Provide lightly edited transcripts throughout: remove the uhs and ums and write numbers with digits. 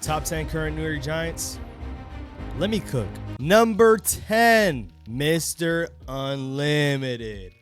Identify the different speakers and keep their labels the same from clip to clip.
Speaker 1: Top 10 current New York Giants. Let me cook. Number 10, Mr. Unlimited.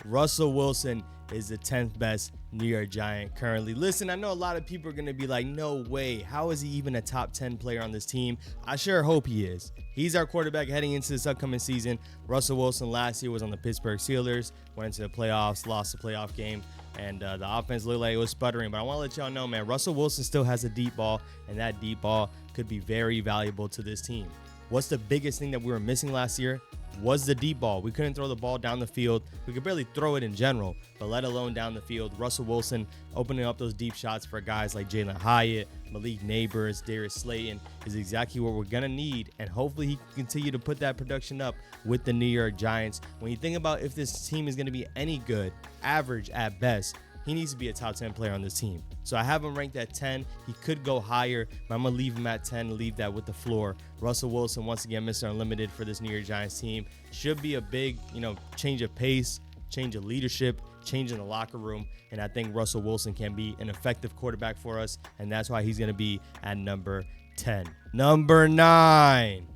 Speaker 1: Russell Wilson is the 10th best New York Giant currently. Listen, I know a lot of people are going to be like, no way. How is he even a top 10 player on this team? I sure hope he is. He's our quarterback heading into this upcoming season. Russell Wilson last year was on the Pittsburgh Steelers, went into the playoffs, lost the playoff game, and the offense looked like it was sputtering. But I want to let y'all know, man, Russell Wilson still has a deep ball, and that deep ball could be very valuable to this team. What's the biggest thing that we were missing last year? Was the deep ball. We couldn't throw the ball down the field. We could barely throw it in general, but let alone down the field. Russell Wilson opening up those deep shots for guys like Jalen Hyatt, Malik Neighbors, Darius Slayton is exactly what we're going to need, and hopefully he can continue to put that production up with the New York Giants. When you think about if this team is going to be any good, average at best, he needs to be a top 10 player on this team. So I have him ranked at 10. He could go higher, but I'm going to leave him at 10 and leave that with the floor. Russell Wilson, once again, Mr. Unlimited for this New York Giants team. Should be a big, change of pace, change of leadership, change in the locker room. And I think Russell Wilson can be an effective quarterback for us. And that's why he's going to be at number 10. Number 9,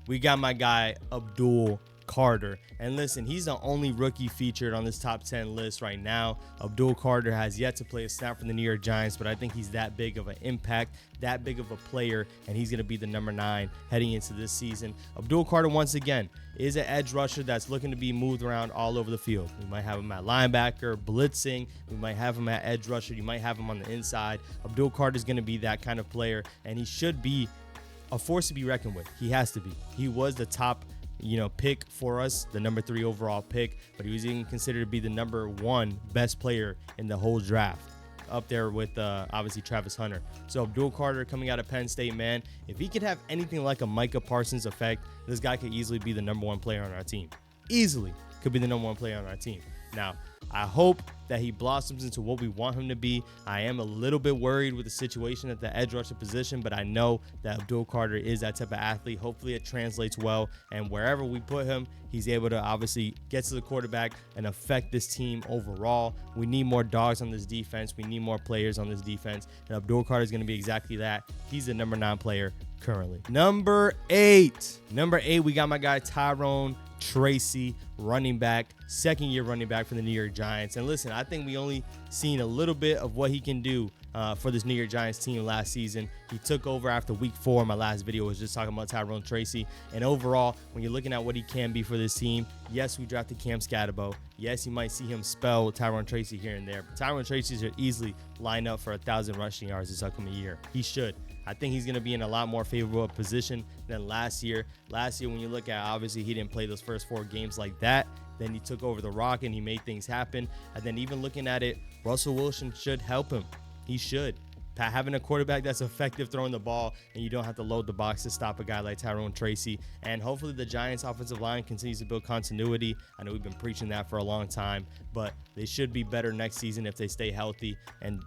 Speaker 1: we got my guy, Abdul Carter. And listen, he's the only rookie featured on this top 10 list right now. Abdul Carter has yet to play a snap for the New York Giants, but I think he's that big of an impact, that big of a player, and he's going to be the number 9 heading into this season. Abdul Carter, once again, is an edge rusher that's looking to be moved around all over the field. We might have him at linebacker, blitzing. We might have him at edge rusher. You might have him on the inside. Abdul Carter is going to be that kind of player, and he should be a force to be reckoned with. He has to be. He was the top pick for us, the number 3 overall pick, but he was even considered to be the number 1 best player in the whole draft, up there with obviously Travis Hunter. So Abdul Carter coming out of Penn State, man, if he could have anything like a Micah Parsons effect, this guy could easily be the number 1 player on our team. Easily could be the number 1 player on our team. Now, I hope that he blossoms into what we want him to be. I am a little bit worried with the situation at the edge rusher position, but I know that Abdul Carter is that type of athlete. Hopefully it translates well, and wherever we put him, he's able to obviously get to the quarterback and affect this team overall. We need more dogs on this defense. We need more players on this defense, and Abdul Carter is going to be exactly that. He's the number 9 player currently. Number 8, we got my guy Tyrone Tracy, running back, second-year running back for the New York Giants. And listen, I think we only seen a little bit of what he can do for this New York Giants team last season. He took over after week 4. My last video was just talking about Tyrone Tracy. And overall, when you're looking at what he can be for this team, yes, we drafted Cam Scatterbo. Yes, you might see him spell Tyrone Tracy here and there. But Tyrone Tracy should easily line up for 1,000 rushing yards this upcoming year. He should. I think he's going to be in a lot more favorable position than last year. Last year, when you look at, obviously, he didn't play those first 4 games like that. Then he took over the rock and he made things happen. And then even looking at it, Russell Wilson should help him. He should. Having a quarterback that's effective throwing the ball, and you don't have to load the box to stop a guy like Tyrone Tracy. And hopefully the Giants offensive line continues to build continuity. I know we've been preaching that for a long time, but they should be better next season if they stay healthy. And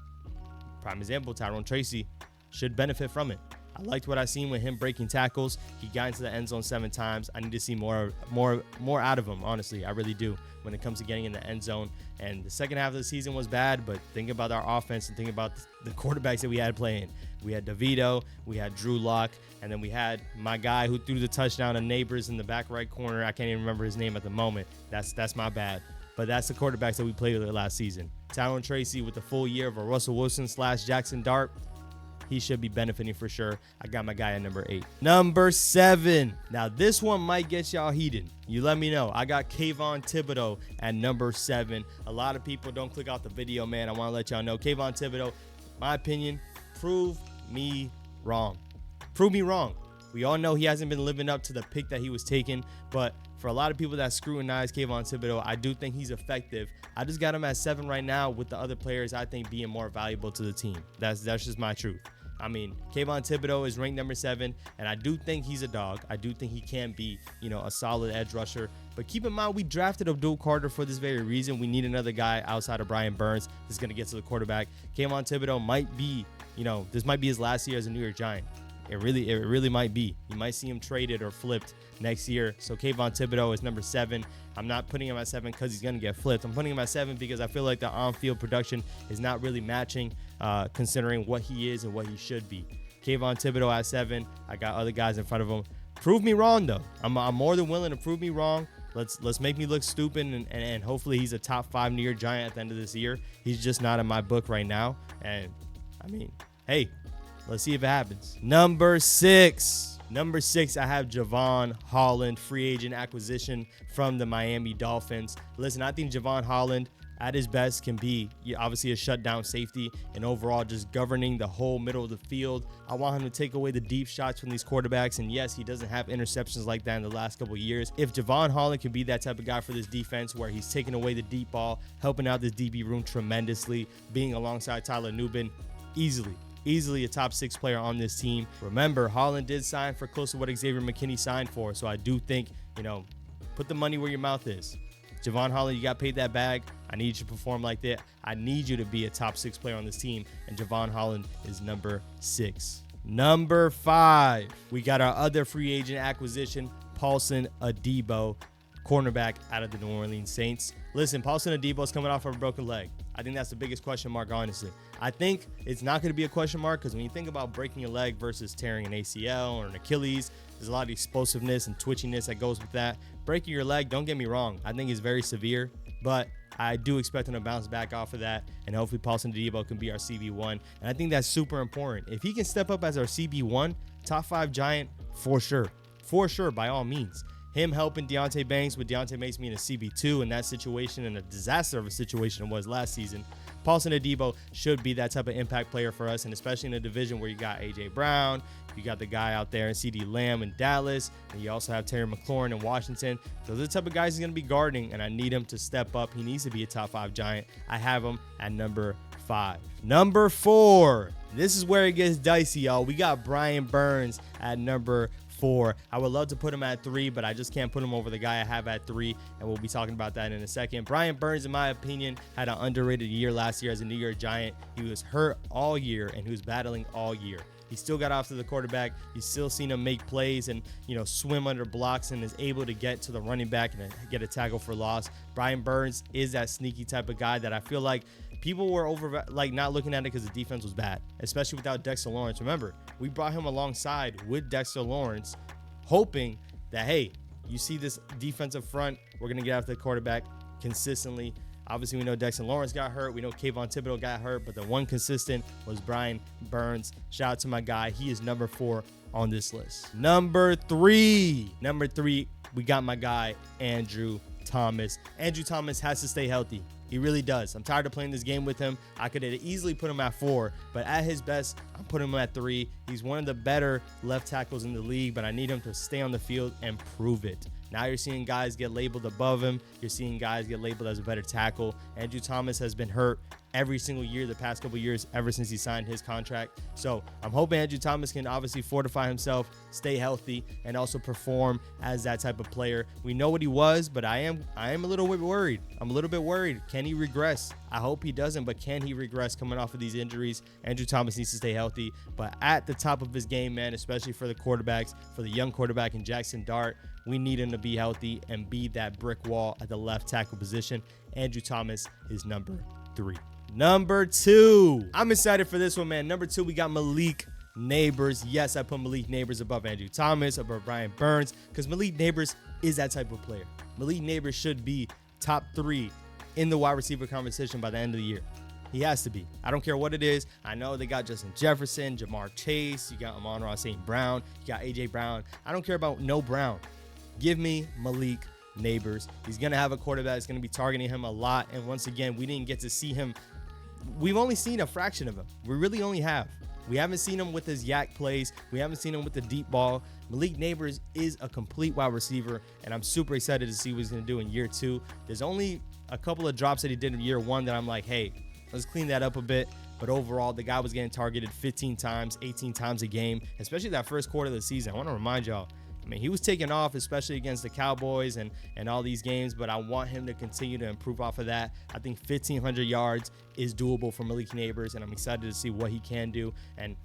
Speaker 1: prime example, Tyrone Tracy should benefit from it. I liked what I seen with him breaking tackles. He got into the end zone 7 times. I need to see more out of him, honestly. I really do when it comes to getting in the end zone. And the second half of the season was bad, but think about our offense and think about the quarterbacks that we had playing. We had Davido, we had Drew Lock, and then we had my guy who threw the touchdown to Neighbors in the back right corner. I can't even remember his name at the moment. That's my bad. But that's the quarterbacks that we played with last season. Tyrone Tracy with the full year of a Russell Wilson / Jackson Dart. He should be benefiting for sure. I got my guy at number 8. Number 7. Now, this one might get y'all heated. You let me know. I got Kavon Tibido at number 7. A lot of people don't click out the video, man. I want to let y'all know. Kavon Tibido, my opinion, prove me wrong. Prove me wrong. We all know he hasn't been living up to the pick that he was taking, but for a lot of people that scrutinize Kavon Tibido, I do think he's effective. I just got him at 7 right now with the other players I think being more valuable to the team. That's just my truth. I mean, Kavon Tibido is ranked number 7, and I do think he's a dog. I do think he can be, a solid edge rusher. But keep in mind, we drafted Abdul Carter for this very reason. We need another guy outside of Brian Burns that's going to get to the quarterback. Kavon Tibido might be, this might be his last year as a New York Giant. It really might be. You might see him traded or flipped next year. So Kavon Tibido is number 7. I'm not putting him at 7 because he's going to get flipped. I'm putting him at 7 because I feel like the on-field production is not really matching considering what he is and what he should be. Kavon Tibido at 7. I got other guys in front of him. Prove me wrong, though. I'm more than willing to prove me wrong. Let's make me look stupid, and hopefully he's a top 5 New York Giant at the end of this year. He's just not in my book right now. And, I mean, hey, let's see if it happens. Number 6, I have Javon Holland, free agent acquisition from the Miami Dolphins. Listen, I think Javon Holland at his best can be obviously a shutdown safety and overall just governing the whole middle of the field. I want him to take away the deep shots from these quarterbacks. And yes, he doesn't have interceptions like that in the last couple of years. If Javon Holland can be that type of guy for this defense where he's taking away the deep ball, helping out this DB room tremendously, being alongside Tyler Nubin, easily a top 6 player on this team. Remember, Holland did sign for close to what Xavier McKinney signed for. So I do think, put the money where your mouth is. Javon Holland, you got paid that bag. I need you to perform like that. I need you to be a top 6 player on this team. And Javon Holland is number 6. Number 5, we got our other free agent acquisition, Paulson Adebo, cornerback out of the New Orleans Saints. Listen, Paulson Adebo is coming off of a broken leg. I think that's the biggest question mark, honestly. I think it's not going to be a question mark because when you think about breaking a leg versus tearing an ACL or an Achilles, there's a lot of explosiveness and twitchiness that goes with that. Breaking your leg, don't get me wrong, I think it's very severe, but I do expect him to bounce back off of that, and hopefully Paulson Adebo can be our CB1, and I think that's super important. If he can step up as our CB1, top 5 Giant, for sure, by all means. Him helping Deontay Banks with Deontay Banks being a CB2 in that situation, and a disaster of a situation it was last season. Paulson Adebo should be that type of impact player for us, and especially in a division where you got A.J. Brown, you got the guy out there in C.D. Lamb in Dallas, and you also have Terry McLaurin in Washington. Those are the type of guys he's going to be guarding, and I need him to step up. He needs to be a top 5 Giant. I have him at number 5. Number 4, this is where it gets dicey, y'all. We got Brian Burns at number 4. I would love to put him at 3, but I just can't put him over the guy I have at 3, and we'll be talking about that in a second. Brian Burns, in my opinion, had an underrated year last year as a New York Giant. He was hurt all year, and he was battling all year. He still got off to the quarterback. You've still seen him make plays and, swim under blocks, and is able to get to the running back and get a tackle for loss. Brian Burns is that sneaky type of guy that I feel like people were not looking at it because the defense was bad, especially without Dexter Lawrence. Remember, we brought him alongside with Dexter Lawrence, hoping that, hey, you see this defensive front, we're going to get after the quarterback consistently. Obviously, we know Dexter Lawrence got hurt. We know Kavon Tibido got hurt, but the one consistent was Brian Burns. Shout out to my guy. He is number 4 on this list. Number 3, we got my guy, Andrew Thomas. Andrew Thomas has to stay healthy. He really does. I'm tired of playing this game with him. I could have easily put him at 4, but at his best, I'm putting him at 3. He's one of the better left tackles in the league, but I need him to stay on the field and prove it. Now you're seeing guys get labeled above him. You're seeing guys get labeled as a better tackle. Andrew Thomas has been hurt every single year the past couple years ever since he signed his contract. So I'm hoping Andrew Thomas can obviously fortify himself, stay healthy, and also perform as that type of player. We know what he was, but I am a little bit worried. I'm a little bit worried. Can he regress? I hope he doesn't, but can he regress coming off of these injuries? Andrew Thomas needs to stay healthy, but at the top of his game, man, especially for the quarterbacks, for the young quarterback in Jackson Dart, we need him to be healthy and be that brick wall at the left tackle position. Andrew Thomas is number 3. Number 2, I'm excited for this one, man. Number 2, we got Malik Neighbors. Yes, I put Malik Neighbors above Andrew Thomas, above Brian Burns, because Malik Neighbors is that type of player. Malik Neighbors should be top 3 in the wide receiver conversation by the end of the year. He has to be. I don't care what it is. I know they got Justin Jefferson, Jamar Chase, you got Amon-Ra St. Brown, you got A.J. Brown. I don't care about no Brown. Give me Malik Neighbors. He's going to have a quarterback that's going to be targeting him a lot. And once again, we didn't get to see him. We've only seen a fraction of him. We really only have. We haven't seen him with his yak plays. We haven't seen him with the deep ball. Malik Neighbors is a complete wide receiver, and I'm super excited to see what he's going to do in year 2. There's only a couple of drops that he did in year 1 that I'm like, hey, let's clean that up a bit. But overall, the guy was getting targeted 15 times, 18 times a game, especially that first quarter of the season. I want to remind y'all, I mean, he was taking off, especially against the Cowboys and all these games, but I want him to continue to improve off of that. I think 1,500 yards is doable for Malik Neighbors, and I'm excited to see what he can do. And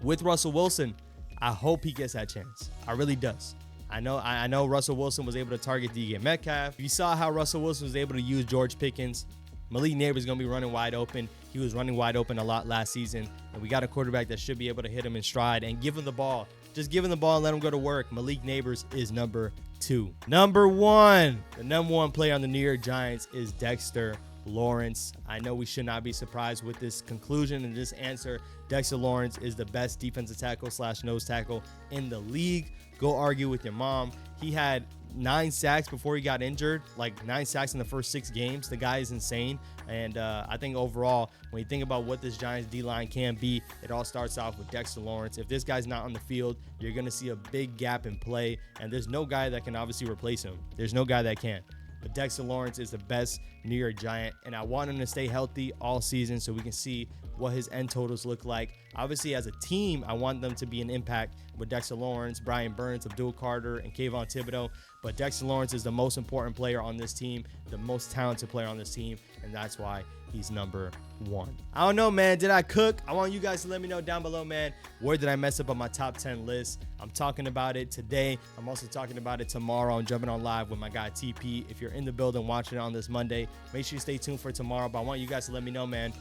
Speaker 1: with Russell Wilson, I hope he gets that chance. I really does. I know Russell Wilson was able to target DK Metcalf. You saw how Russell Wilson was able to use George Pickens. Malik Neighbors is going to be running wide open. He was running wide open a lot last season. And we got a quarterback that should be able to hit him in stride and give him the ball. Just give him the ball and let him go to work. Malik Neighbors is number 2. Number 1, the number 1 player on the New York Giants is Dexter Lawrence. I know we should not be surprised with this conclusion and this answer. Dexter Lawrence is the best defensive tackle / nose tackle in the league. Go argue with your mom. He had 9 sacks before he got injured, like 9 sacks in the first 6 games. The guy is insane. And I think overall, when you think about what this Giants D-line can be, it all starts off with Dexter Lawrence. If this guy's not on the field, you're going to see a big gap in play. And there's no guy that can obviously replace him. There's no guy that can. But Dexter Lawrence is the best New York Giant, and I want him to stay healthy all season so we can see what his end totals look like. Obviously, as a team, I want them to be an impact with Dexter Lawrence, Brian Burns, Abdul Carter, and Kavon Tibido. But Dexter Lawrence is the most important player on this team, the most talented player on this team, and that's why he's number 1. I don't know, man. Did I cook? I want you guys to let me know down below, man. Where did I mess up on my top 10 list? I'm talking about it today. I'm also talking about it tomorrow. I'm jumping on live with my guy TP. If you're in the building watching it on this Monday, make sure you stay tuned for tomorrow. But I want you guys to let me know, man.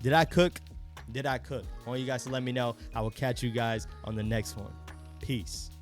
Speaker 1: Did I cook? Did I cook? I want you guys to let me know. I will catch you guys on the next one. Peace.